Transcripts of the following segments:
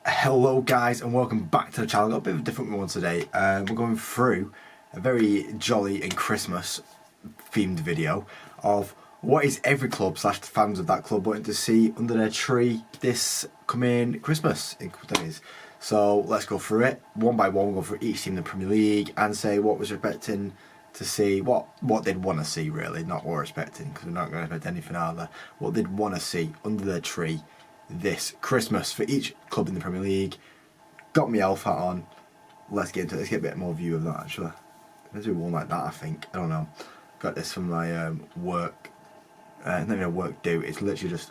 Hello guys and welcome back to the channel. I've got a bit of a different one today. We're going through a very jolly and Christmas themed video of what is every club / fans of that club wanting to see under their tree this coming Christmas in a couple of days. So let's go through it one by one. We'll go through each team in the Premier League and say what was expecting to see, what they'd want to see really, not what we're expecting, because we're not going to expect anything out of that. What they'd want to see under their tree this Christmas for each club in the Premier League. Got my elf hat on. Let's get into it. Let's get a bit more view of that actually. Let's do one like that, I think. I don't know. Got this from my work. Not even a work do. It's literally just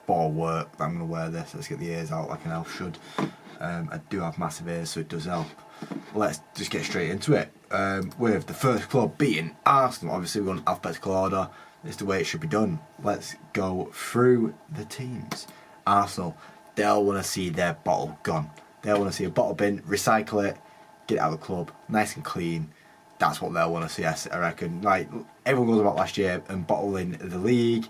for work that I'm going to wear this. Let's get the ears out like an elf should. I do have massive ears, so it does help. Let's just get straight into it. With the first club being Arsenal. Obviously we're going alphabetical order. It's the way it should be done. Let's go through the teams. Arsenal, they'll want to see their bottle gone. They'll want to see a bottle bin, recycle it, get it out of the club, nice and clean. That's what they'll want to see, I reckon. Like, everyone goes about last year and bottling the league.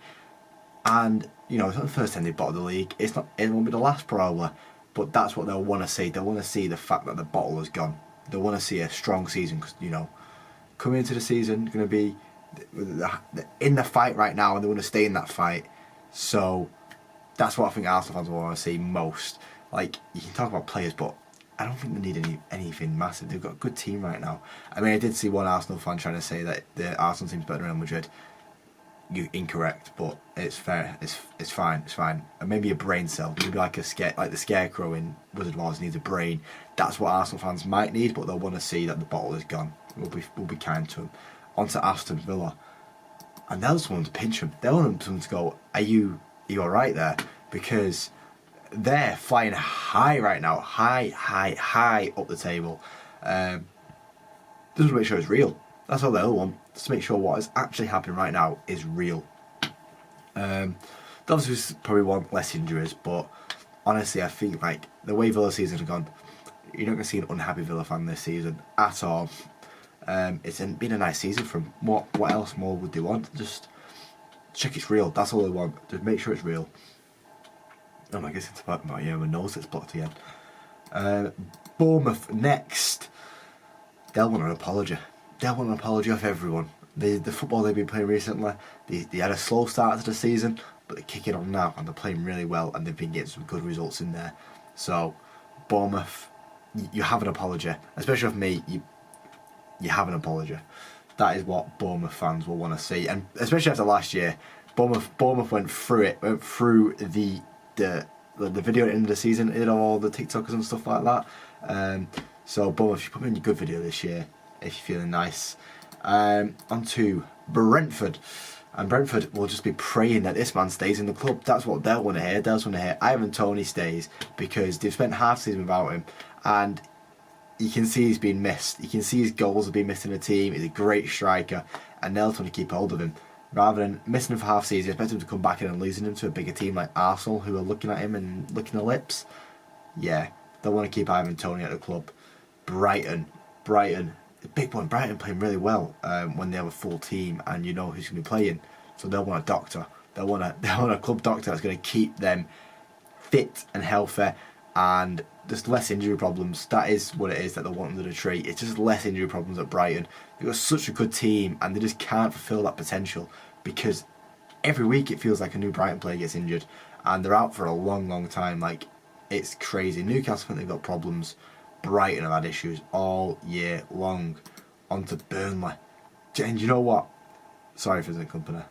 And, you know, it's not the first time they bottled the league. It won't be the last probably. But that's what they'll want to see. They'll want to see the fact that the bottle is gone. They'll want to see a strong season because, you know, coming into the season, going to be in the fight right now and they want to stay in that fight. So that's what I think Arsenal fans will want to see most. Like, you can talk about players, but I don't think they need anything massive. They've got a good team right now. I mean, I did see one Arsenal fan trying to say that the Arsenal team's better than Real Madrid. You're incorrect, but it's fair. It's fine. It's fine. And maybe a brain cell. Maybe like the scarecrow in Wizard of Oz needs a brain. That's what Arsenal fans might need, but they'll want to see that the bottle is gone. We'll be kind to them. On to Aston Villa, and they'll just want to pinch them. They'll want them to go, Are you alright there? Because they're flying high right now, high up the table. Just to make sure it's real. That's all they'll want, just to make sure what is actually happening right now is real. They obviously probably want less injuries, but honestly I think like the way Villa season has gone, you're not going to see an unhappy Villa fan this season at all. It's been a nice season for them. What else more would they want? Just check it's real. That's all they want. Just make sure it's real. Oh my goodness, it's about my nose that's blocked again. Bournemouth next. They'll want an apology. They'll want an apology off everyone. The football they've been playing recently, they had a slow start to the season, but they're kicking on now and they're playing really well and they've been getting some good results in there. So, Bournemouth, you have an apology. Especially with me, you have an apology. That is what Bournemouth fans will want to see, and especially after last year, Bournemouth went through it, the video at the end of the season, did all the TikTokers and stuff like that. So Bournemouth, you put me in a good video this year if you're feeling nice. On to Brentford, and Brentford will just be praying that this man stays in the club. That's what they'll want to hear. They'll want to hear Ivan Toney stays, because they've spent half the season without him, and you can see he's been missed. You can see his goals have been missed in the team. He's a great striker, and they'll want to keep hold of him. Rather than missing him for half season, expect him to come back in and losing him to a bigger team like Arsenal, who are looking at him and licking their lips. Yeah, they'll want to keep Ivan Toney at the club. Brighton, the big one. Brighton playing really well when they have a full team and you know who's going to be playing. So they'll want a doctor. They'll want a club doctor that's going to keep them fit and healthy and just less injury problems. That is what it is that they want under the tree. It's just less injury problems at Brighton. They've got such a good team and they just can't fulfil that potential because every week it feels like a new Brighton player gets injured and they're out for a long time. Like, it's crazy. Newcastle, I think they've got problems. Brighton have had issues all year long. On to Burnley. And you know what? Sorry for the company.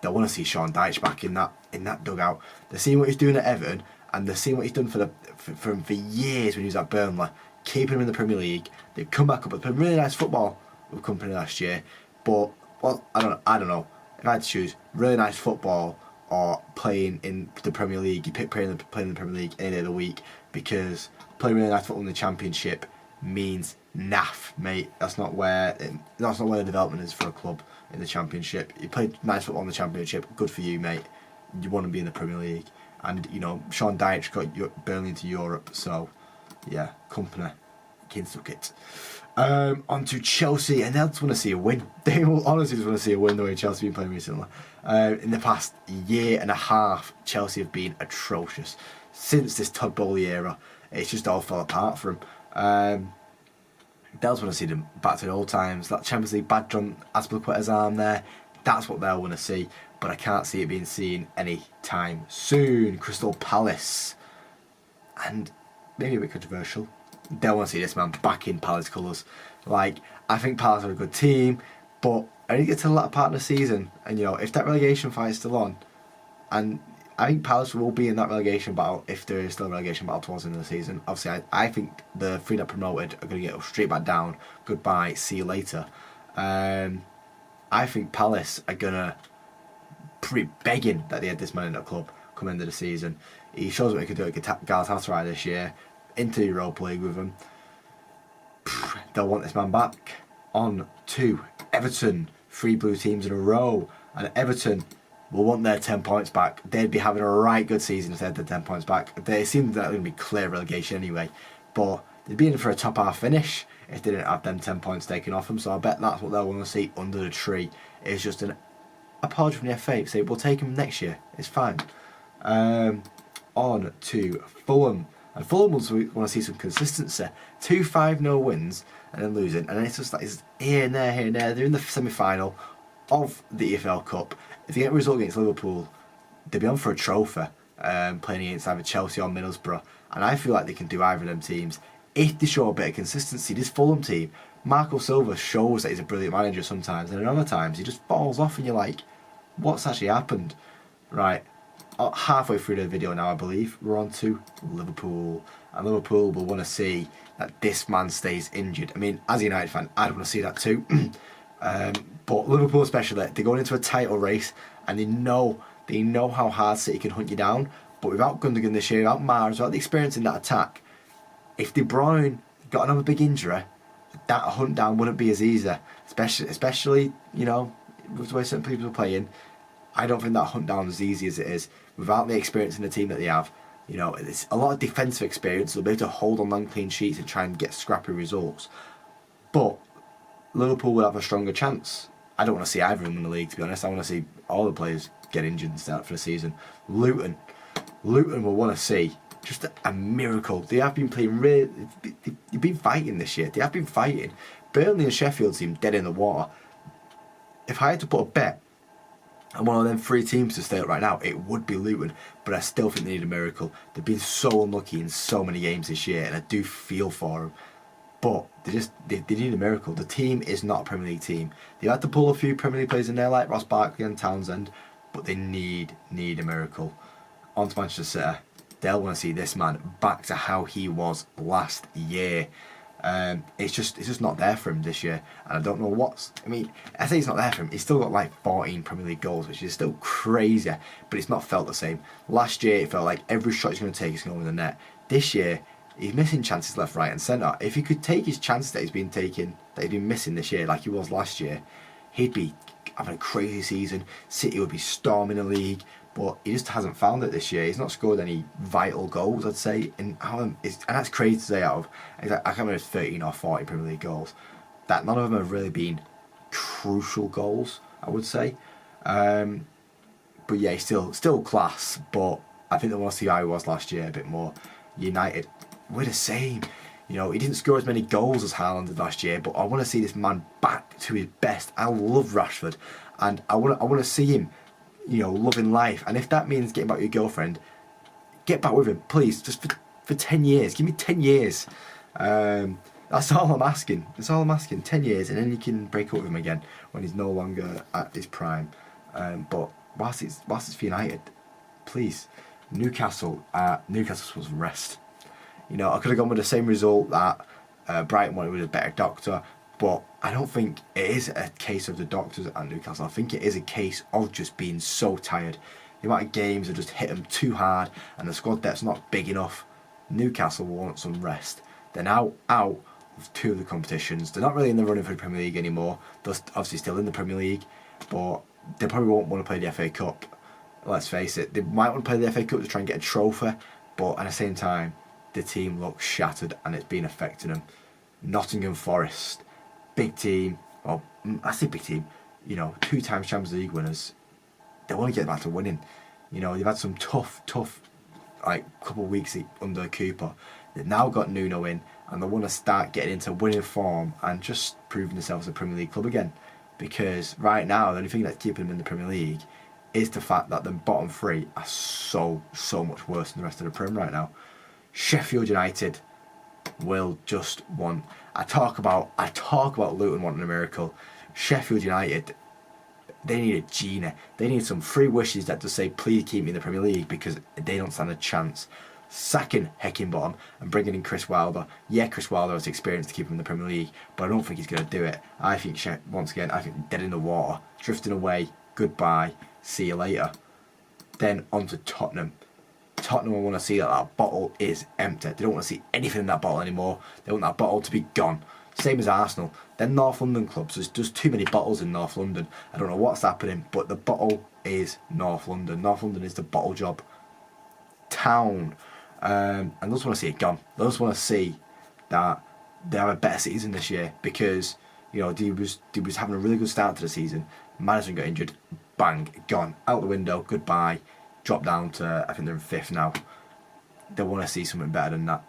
They want to see Sean Dyche back in that dugout. They're seeing what he's doing at Everton, and they're seeing what he's done for years when he was at Burnley, keeping him in the Premier League. They've come back up and played really nice football with Company last year. But well, I don't know. If I had to choose really nice football or playing in the Premier League, you pick playing in the Premier League any day of the week, because playing really nice football in the Championship means naff, mate. That's not where the development is for a club in the Championship. You play nice football in the Championship, good for you, mate. You want to be in the Premier League, and you know Sean Dyche got Burnley into Europe, so yeah, Company can suck it. On to Chelsea, and they'll just want to see a win. They will honestly just want to see a win the way Chelsea have been playing recently. In the past year and a half, Chelsea have been atrocious. since this Todd Bowley era, it's just all fell apart for him. They'll want to see them back to the old times. That Champions League badge on Azpilicueta's arm there, that's what they'll want to see. But I can't see it being seen any time soon. Crystal Palace. And maybe a bit controversial. They'll want to see this man back in Palace colours. Like, I think Palace are a good team, but I need to get to the latter part of the season. And, you know, if that relegation fight is still on, and I think Palace will be in that relegation battle if there is still a relegation battle towards the end of the season. Obviously, I think the three that promoted are going to get straight back down. Goodbye, see you later. I think Palace are going to pretty begging that they had this man in the club come into the season. He shows what he could do at Galatasaray this year, into the Europa League with him. They'll want this man back. On to Everton, 3 blue teams in a row, and Everton will want their 10 points back. They'd be having a right good season if they had their 10 points back. They seem that it would be clear relegation anyway, but they'd be in for a top half finish if they didn't have them 10 points taken off them. So I bet that's what they'll want to see under the tree. It's just an apology from the FA. Say we'll take him next year. It's fine. On to Fulham. And Fulham want to see some consistency. 2 5-0 wins and then losing. And then it's just like it's here and there, here and there. They're in the semi-final of the EFL Cup. If they get a result against Liverpool, they'll be on for a trophy, playing against either Chelsea or Middlesbrough. And I feel like they can do either of them teams if they show a bit of consistency. This Fulham team, Marco Silva shows that he's a brilliant manager sometimes, and then other times he just falls off and you're like, what's actually happened? Right, halfway through the video now I believe, we're on to Liverpool. And Liverpool will want to see that this man stays injured. I mean, as a United fan, I'd want to see that too. But Liverpool especially, they're going into a title race and they know how hard City can hunt you down. But without Gundogan this year, without Mahrez, without the experience in that attack, if De Bruyne got another big injury, that hunt down wouldn't be as easy. Especially you know, with the way certain people are playing, I don't think that hunt down is as easy as it is without the experience in the team that they have. You know, it's a lot of defensive experience. They'll be able to hold on long clean sheets and try and get scrappy results. But Liverpool will have a stronger chance. I don't want to see either of them in the league, to be honest. I want to see all the players get injured and start for the season. Luton will want to see just a miracle. They have been playing really. They've been fighting this year. They have been fighting. Burnley and Sheffield seem dead in the water. If I had to put a bet on one of them 3 teams to stay up right now, it would be Luton. But I still think they need a miracle. They've been so unlucky in so many games this year, and I do feel for them. But they need a miracle. The team is not a Premier League team. They've had to pull a few Premier League players in there like Ross Barkley and Townsend, but they need a miracle. On to Manchester City. They'll want to see this man back to how he was last year. It's just not there for him this year, and I don't know I mean, I say it's not there for him. He's still got like 14 Premier League goals, which is still crazy, but it's not felt the same. Last year, it felt like every shot he's going to take is going over the net. This year, he's missing chances left, right, and centre. If he could take his chances that he's been missing this year, like he was last year, he'd be having a crazy season. City would be storming the league. But he just hasn't found it this year. He's not scored any vital goals, I'd say. And that's crazy to say out of, I can't remember 13 or 40 Premier League goals. That none of them have really been crucial goals, I would say. But yeah, he's still class. But I think they want to see how he was last year a bit more. United, we're the same. You know, he didn't score as many goals as Haaland did last year, but I want to see this man back to his best. I love Rashford, and I want to see him, you know, loving life. And if that means getting back with your girlfriend, get back with him, please, just for 10 years. Give me 10 years. That's all I'm asking. 10 years, and then you can break up with him again when he's no longer at his prime. But whilst it's for United, please, Newcastle was rest. You know, I could have gone with the same result that Brighton wanted with a better doctor, but I don't think it is a case of the doctors at Newcastle. I think it is a case of just being so tired. The amount of games have just hit them too hard, and the squad depth's not big enough. Newcastle will want some rest. They're now out of 2 of the competitions. They're not really in the running for the Premier League anymore. They're obviously still in the Premier League, but they probably won't want to play the FA Cup. Let's face it. They might want to play the FA Cup to try and get a trophy, but at the same time, the team looks shattered and it's been affecting them. Nottingham Forest, big team. Well, I say big team. You know, 2 times Champions League winners. They want to get back to winning. You know, they've had some tough like a couple of weeks under Cooper. They've now got Nuno in, and they want to start getting into winning form and just proving themselves a Premier League club again. Because right now, the only thing that's keeping them in the Premier League is the fact that the bottom three are so much worse than the rest of the Prem right now. Sheffield United will just want. I talk about Luton wanting a miracle. Sheffield United, they need a genie. They need some free wishes that just say, please keep me in the Premier League, because they don't stand a chance. Sacking Heckingbottom and bringing in Chris Wilder. Yeah, Chris Wilder has experience to keep him in the Premier League, but I don't think he's going to do it. I think, once again, I think dead in the water, drifting away, goodbye, see you later. Then on to Tottenham. Tottenham will want to see that that bottle is empty. They don't want to see anything in that bottle anymore. They want that bottle to be gone. Same as Arsenal. They're North London clubs. There's just too many bottles in North London. I don't know what's happening, but the bottle is North London. North London is the bottle job town. And they just want to see it gone. They just want to see that they have a better season this year, because they was having a really good start to the season. Madison got injured, bang, gone out the window, goodbye. Dropped down to, I think they're in 5th now. They want to see something better than that.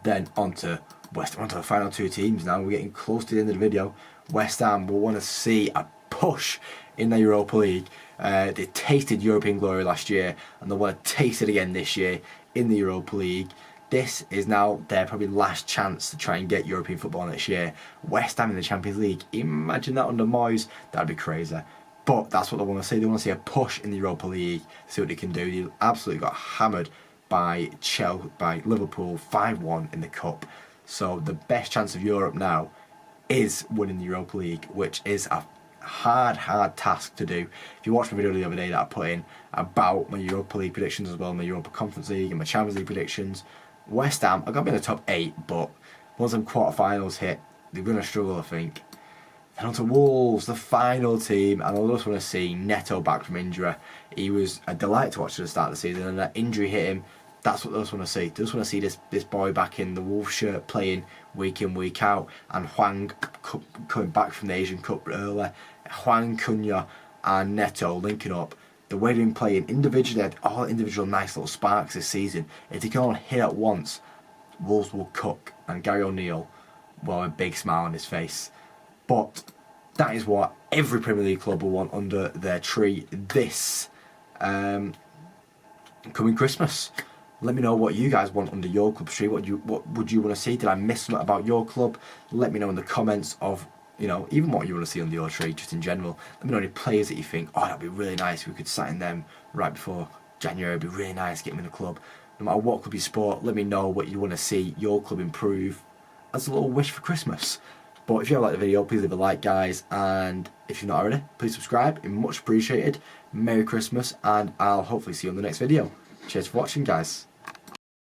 Then onto the final 2 teams. Now we're getting close to the end of the video. West Ham will want to see a push in the Europa League. They tasted European glory last year, and they want to taste it again this year in the Europa League. This is now their probably last chance to try and get European football next year. West Ham in the Champions League. Imagine that under Moyes. That'd be crazy. But that's what they want to see. They want to see a push in the Europa League, see what they can do. They absolutely got hammered by Liverpool 5-1 in the Cup. So the best chance of Europe now is winning the Europa League, which is a hard task to do. If you watched my video the other day that I put in about my Europa League predictions as well, my Europa Conference League and my Champions League predictions, West Ham, I got them in the top 8, but once them quarterfinals hit, they're going to struggle, I think. Then on to Wolves, the final team, and I just want to see Neto back from injury. He was a delight to watch at the start of the season, and that injury hit him. That's what I just want to see. I just want to see this boy back in the Wolves shirt playing week in, week out, and Hwang coming back from the Asian Cup early. Hwang, Cunha and Neto linking up. The way they've been playing individually, had all individual nice little sparks this season. If they can all hit at once, Wolves will cook, and Gary O'Neill will have a big smile on his face. But that is what every Premier League club will want under their tree this coming Christmas. Let me know what you guys want under your club's tree. What would you want to see? Did I miss something about your club? Let me know in the comments of, even what you want to see under your tree, just in general. Let me know any players that you think, oh, that'd be really nice if we could sign them right before January. It'd be really nice, get them in the club. No matter what club you support, let me know what you want to see your club improve as a little wish for Christmas. But if you have liked the video, please leave a like, guys, and if you're not already, please subscribe. It's much appreciated. Merry Christmas, and I'll hopefully see you on the next video. Cheers for watching, guys.